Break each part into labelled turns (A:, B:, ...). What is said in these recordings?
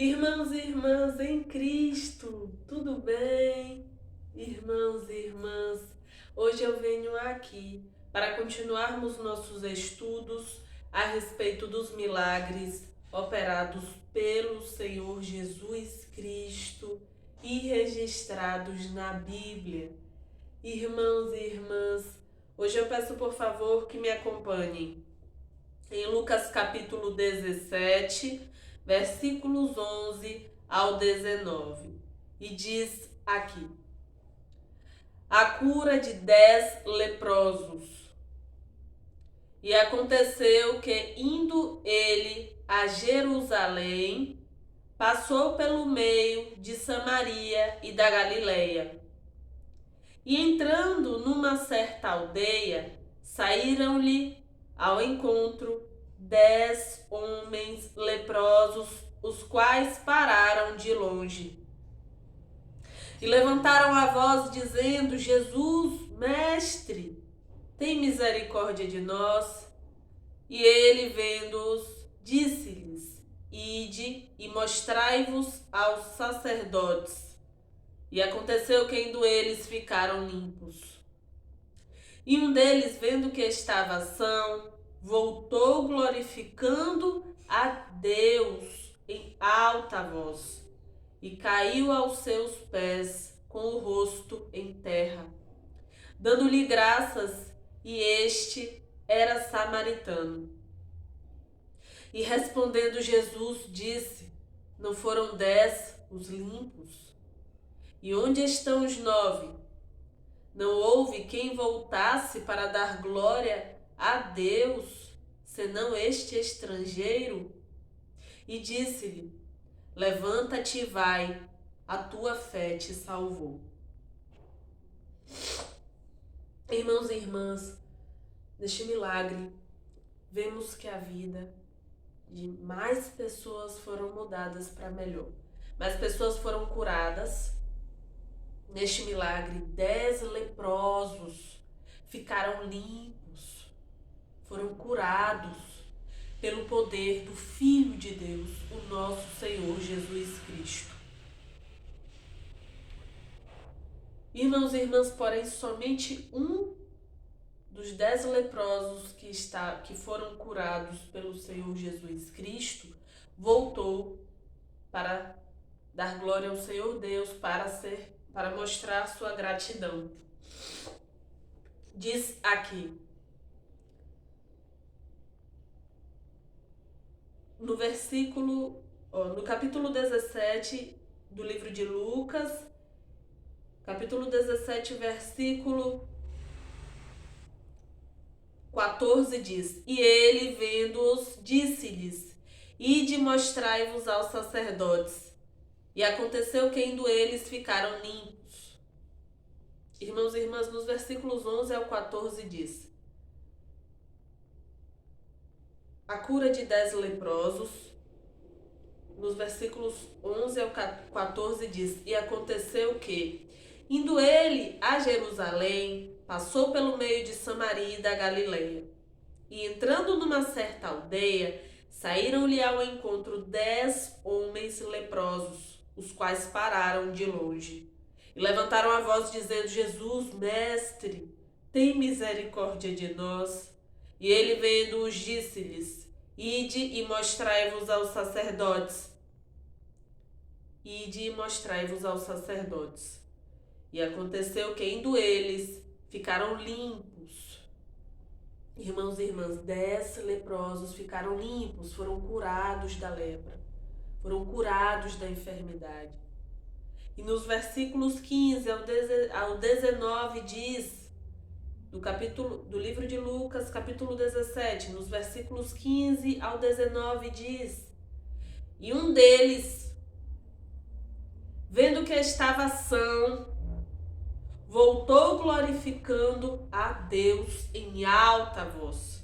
A: Irmãos e irmãs em Cristo, tudo bem? Irmãos e irmãs, hoje eu venho aqui para continuarmos nossos estudos a respeito dos milagres operados pelo Senhor Jesus Cristo e registrados na Bíblia. Irmãos e irmãs, hoje eu peço por favor que me acompanhem em Lucas capítulo 17, versículos 11 ao 19. E diz aqui: a cura de 10 leprosos. E aconteceu que, indo ele a Jerusalém, passou pelo meio de Samaria e da Galileia. E entrando numa certa aldeia, saíram-lhe ao encontro 10 homens leprosos, os quais pararam de longe. E levantaram a voz, dizendo: Jesus, mestre, tem misericórdia de nós. E ele, vendo-os, disse-lhes: ide e mostrai-vos aos sacerdotes. E aconteceu que, indo eles, ficaram limpos. E um deles, vendo que estava são, voltou glorificando a Deus em alta voz, e caiu aos seus pés com o rosto em terra, dando-lhe graças, e este era samaritano. E respondendo Jesus, disse: não foram 10 os limpos? E onde estão os 9? Não houve quem voltasse para dar glória a Deus, senão este estrangeiro? E disse-lhe: levanta-te e vai, a tua fé te salvou. Irmãos e irmãs, neste milagre, vemos que a vida de mais pessoas foram mudadas para melhor. Mais pessoas foram curadas. Neste milagre, 10 leprosos ficaram limpos, foram curados pelo poder do Filho de Deus, o nosso Senhor Jesus Cristo. Irmãos e irmãs, porém, somente um dos 10 leprosos que foram curados pelo Senhor Jesus Cristo voltou para dar glória ao Senhor Deus, para mostrar sua gratidão. Diz aqui, no capítulo 17 do livro de Lucas, capítulo 17, versículo 14 diz: e ele, vendo-os, disse-lhes: ide mostrai-vos aos sacerdotes. E aconteceu que, indo eles, ficaram limpos. Irmãos e irmãs, nos versículos 11 ao 14 diz: a cura de 10 leprosos. Nos versículos 11 ao 14 diz: e aconteceu que, indo ele a Jerusalém, passou pelo meio de Samaria e da Galileia. E entrando numa certa aldeia, saíram-lhe ao encontro 10 homens leprosos, os quais pararam de longe. E levantaram a voz, dizendo: Jesus, mestre, tem misericórdia de nós. E ele, vendo-os, disse-lhes: ide e mostrai-vos aos sacerdotes. Ide e mostrai-vos aos sacerdotes. E aconteceu que, indo eles, ficaram limpos. Irmãos e irmãs, 10 leprosos ficaram limpos, foram curados da lepra, foram curados da enfermidade. E nos versículos 15 ao 19 diz, do livro de Lucas, capítulo 17, nos versículos 15 ao 19 diz: e um deles, vendo que estava são, voltou glorificando a Deus em alta voz,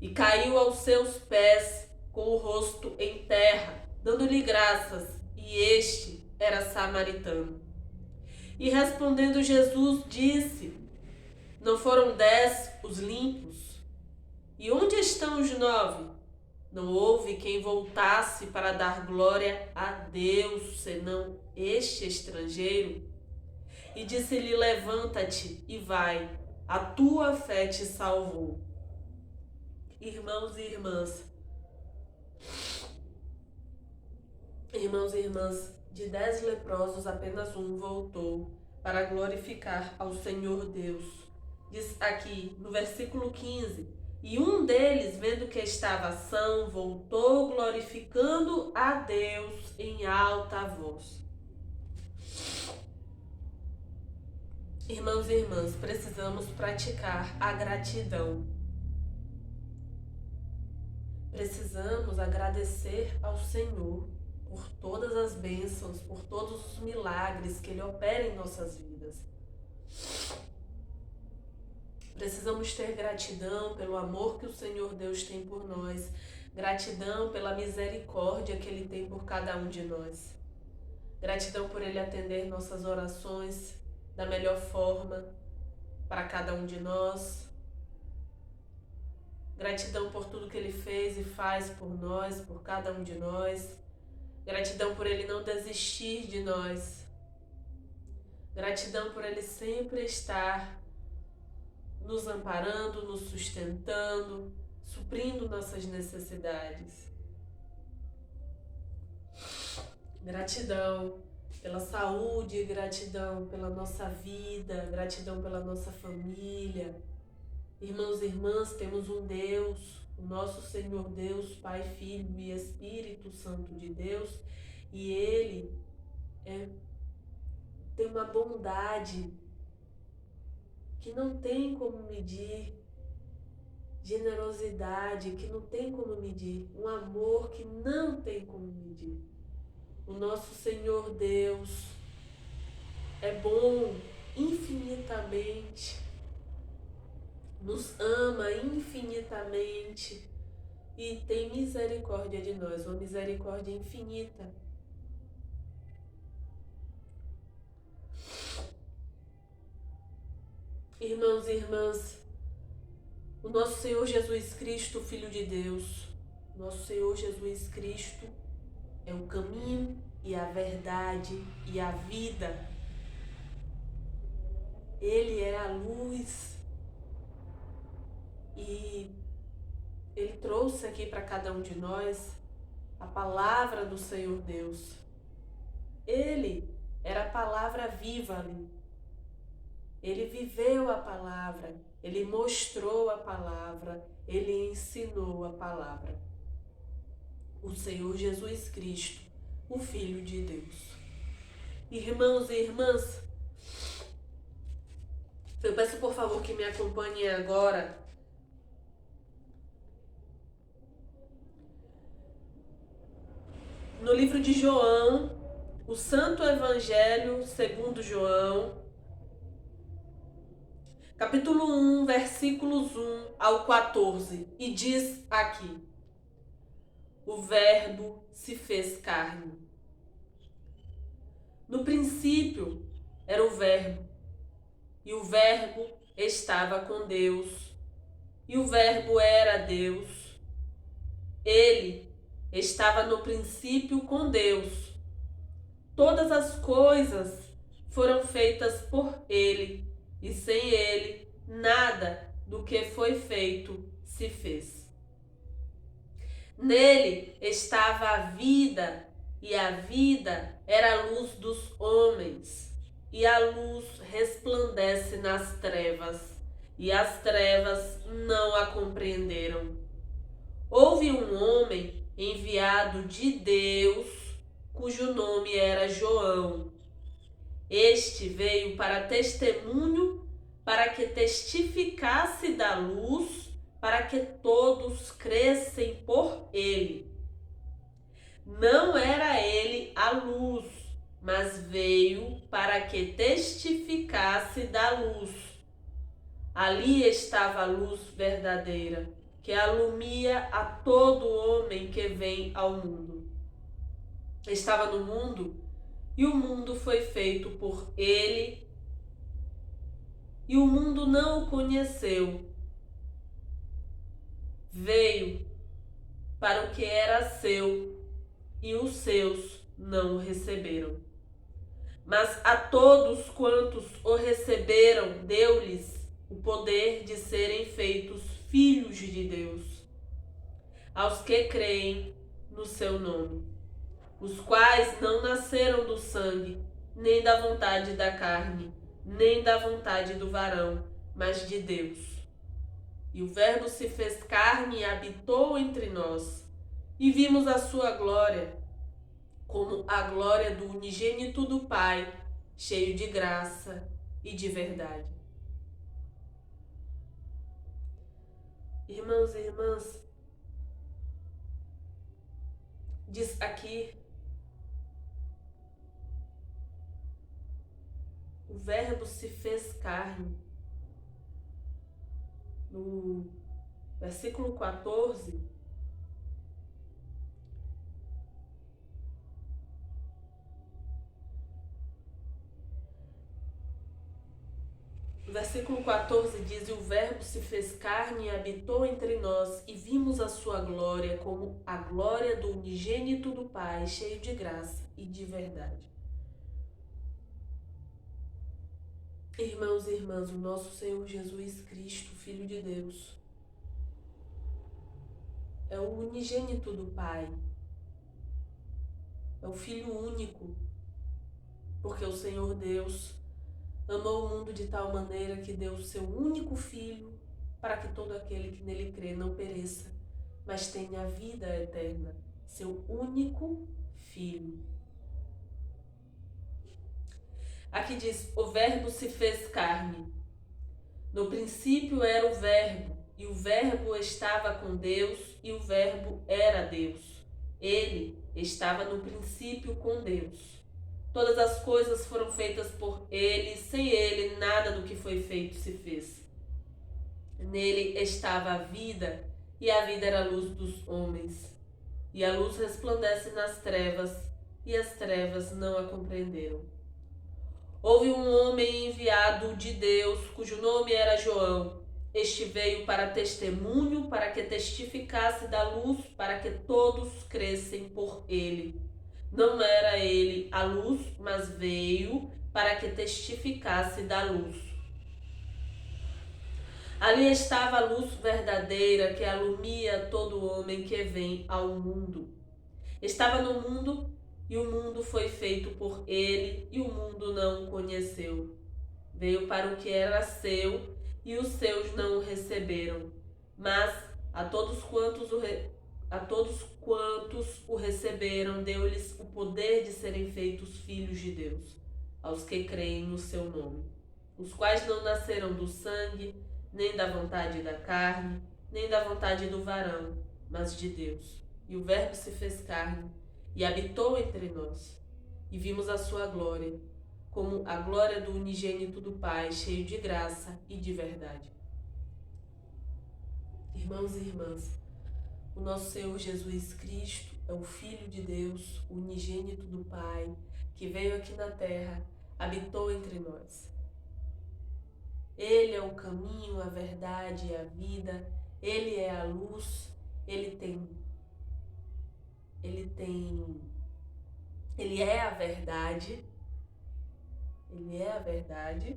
A: e caiu aos seus pés com o rosto em terra, dando-lhe graças, e este era samaritano. E respondendo Jesus, disse: não foram 10 os limpos? E onde estão os 9? Não houve quem voltasse para dar glória a Deus, senão este estrangeiro. E disse-lhe: levanta-te e vai, a tua fé te salvou. Irmãos e irmãs, de 10 leprosos, apenas um voltou para glorificar ao Senhor Deus. Diz aqui no versículo 15: e um deles, vendo que estava são, voltou glorificando a Deus em alta voz. Irmãos e irmãs, precisamos praticar a gratidão. Precisamos agradecer ao Senhor por todas as bênçãos, por todos os milagres que Ele opera em nossas vidas. Precisamos ter gratidão pelo amor que o Senhor Deus tem por nós, gratidão pela misericórdia que Ele tem por cada um de nós, gratidão por Ele atender nossas orações da melhor forma para cada um de nós, gratidão por tudo que Ele fez e faz por nós, por cada um de nós, gratidão por Ele não desistir de nós, gratidão por Ele sempre estar nos amparando, nos sustentando, suprindo nossas necessidades. Gratidão pela saúde, gratidão pela nossa vida, gratidão pela nossa família. Irmãos e irmãs, temos um Deus, o nosso Senhor Deus, Pai, Filho e Espírito Santo de Deus, e Ele tem uma bondade que não tem como medir, generosidade que não tem como medir, um amor que não tem como medir. O nosso Senhor Deus é bom infinitamente, nos ama infinitamente e tem misericórdia de nós, uma misericórdia infinita. Irmãos e irmãs, o nosso Senhor Jesus Cristo, Filho de Deus, nosso Senhor Jesus Cristo é o caminho e a verdade e a vida. Ele é a luz e Ele trouxe aqui para cada um de nós a palavra do Senhor Deus. Ele era a palavra viva ali. Ele viveu a palavra, Ele mostrou a palavra, Ele ensinou a palavra. O Senhor Jesus Cristo, o Filho de Deus. Irmãos e irmãs, eu peço por favor que me acompanhem agora no livro de João, o Santo Evangelho segundo João, capítulo 1, versículos 1 ao 14, e diz aqui: o Verbo se fez carne. No princípio era o Verbo, e o Verbo estava com Deus, e o Verbo era Deus. Ele estava no princípio com Deus. Todas as coisas foram feitas por Ele, e sem Ele, nada do que foi feito se fez. Nele estava a vida, e a vida era a luz dos homens. E a luz resplandece nas trevas, e as trevas não a compreenderam. Houve um homem enviado de Deus, cujo nome era João. Este veio para testemunho, para que testificasse da luz, para que todos crescem por ele. Não era ele a luz, mas veio para que testificasse da luz. Ali estava a luz verdadeira, que alumia a todo homem que vem ao mundo. Estava no mundo, e o mundo foi feito por ele, e o mundo não o conheceu. Veio para o que era seu, e os seus não o receberam. Mas a todos quantos o receberam, deu-lhes o poder de serem feitos filhos de Deus, aos que creem no seu nome, os quais não nasceram do sangue, nem da vontade da carne, nem da vontade do varão, mas de Deus. E o Verbo se fez carne e habitou entre nós, e vimos a sua glória, como a glória do unigênito do Pai, cheio de graça e de verdade. Irmãos e irmãs, diz aqui, o Verbo se fez carne. No versículo 14, o versículo 14 diz: "E o Verbo se fez carne e habitou entre nós, e vimos a sua glória como a glória do unigênito do Pai, cheio de graça e de verdade." Irmãos e irmãs, o nosso Senhor Jesus Cristo, Filho de Deus, é o unigênito do Pai, é o Filho único, porque o Senhor Deus amou o mundo de tal maneira que deu o seu único Filho, para que todo aquele que nele crê não pereça, mas tenha a vida eterna. Seu único Filho. Aqui diz: o Verbo se fez carne. No princípio era o Verbo, e o Verbo estava com Deus, e o Verbo era Deus. Ele estava no princípio com Deus. Todas as coisas foram feitas por ele, sem ele nada do que foi feito se fez. Nele estava a vida, e a vida era a luz dos homens. E a luz resplandece nas trevas, e as trevas não a compreenderam. Houve um homem enviado de Deus, cujo nome era João. Este veio para testemunho, para que testificasse da luz, para que todos crescem por ele. Não era ele a luz, mas veio para que testificasse da luz. Ali estava a luz verdadeira que alumia todo homem que vem ao mundo. Estava no mundo, e o mundo foi feito por ele, e o mundo não o conheceu. Veio para o que era seu, e os seus não o receberam. Mas a todos quantos o receberam, deu-lhes o poder de serem feitos filhos de Deus, aos que creem no seu nome, os quais não nasceram do sangue, nem da vontade da carne, nem da vontade do varão, mas de Deus. E o Verbo se fez carne e habitou entre nós, e vimos a sua glória, como a glória do unigênito do Pai, cheio de graça e de verdade. Irmãos e irmãs, o nosso Senhor Jesus Cristo é o Filho de Deus, o unigênito do Pai, que veio aqui na terra, habitou entre nós. Ele é o caminho, a verdade e a vida, ele é a luz, ele é a verdade, ele é a verdade.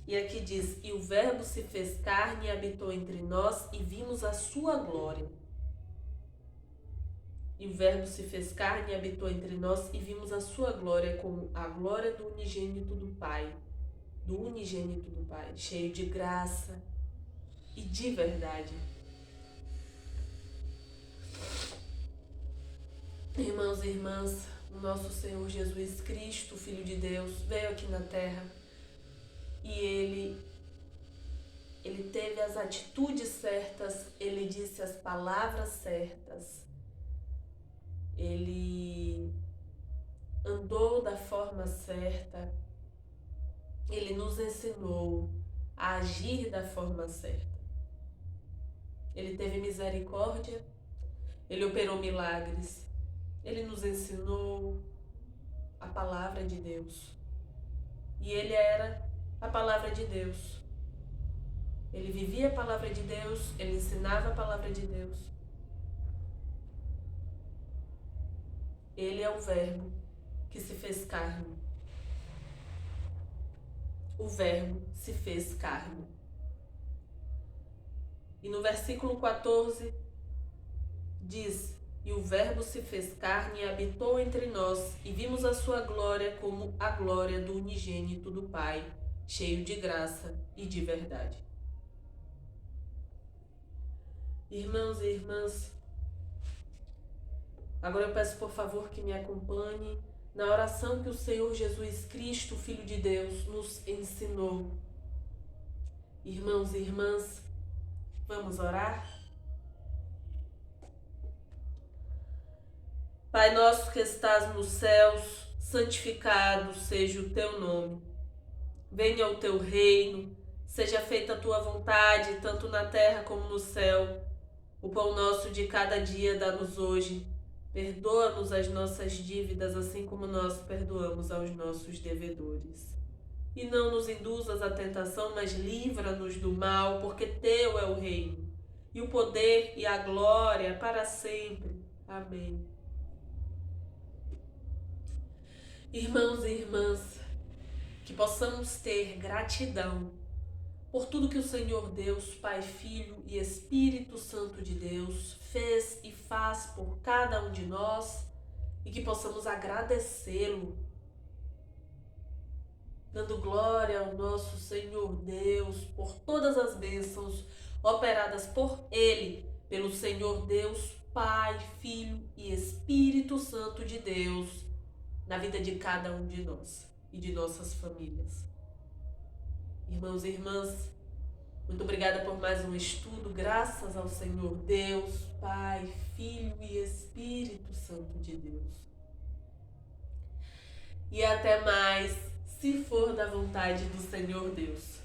A: E aqui diz: e o Verbo se fez carne e habitou entre nós, e vimos a sua glória. E o Verbo se fez carne e habitou entre nós, e vimos a sua glória, como a glória do unigênito do Pai, cheio de graça e de verdade. Irmãos e irmãs, o nosso Senhor Jesus Cristo, Filho de Deus, veio aqui na terra e ele teve as atitudes certas, ele disse as palavras certas, ele andou da forma certa, ele nos ensinou a agir da forma certa. Ele teve misericórdia, ele operou milagres, ele nos ensinou a palavra de Deus. E ele era a palavra de Deus. Ele vivia a palavra de Deus, ele ensinava a palavra de Deus. Ele é o Verbo que se fez carne. O Verbo se fez carne. E no versículo 14 diz: e o Verbo se fez carne e habitou entre nós, e vimos a sua glória como a glória do unigênito do Pai, cheio de graça e de verdade. Irmãos e irmãs, agora eu peço por favor que me acompanhe na oração que o Senhor Jesus Cristo, Filho de Deus, nos ensinou. Irmãos e irmãs, vamos orar? Pai nosso que estás nos céus, santificado seja o teu nome. Venha o teu reino, seja feita a tua vontade, tanto na terra como no céu. O pão nosso de cada dia dá-nos hoje. Perdoa-nos as nossas dívidas, assim como nós perdoamos aos nossos devedores. E não nos induzas à tentação, mas livra-nos do mal, porque teu é o reino, e o poder e a glória para sempre. Amém. Irmãos e irmãs, que possamos ter gratidão por tudo que o Senhor Deus, Pai, Filho e Espírito Santo de Deus fez e faz por cada um de nós, e que possamos agradecê-lo, dando glória ao nosso Senhor Deus por todas as bênçãos operadas por Ele, pelo Senhor Deus, Pai, Filho e Espírito Santo de Deus, na vida de cada um de nós e de nossas famílias. Irmãos e irmãs, muito obrigada por mais um estudo, graças ao Senhor Deus, Pai, Filho e Espírito Santo de Deus. E até mais, se for da vontade do Senhor Deus.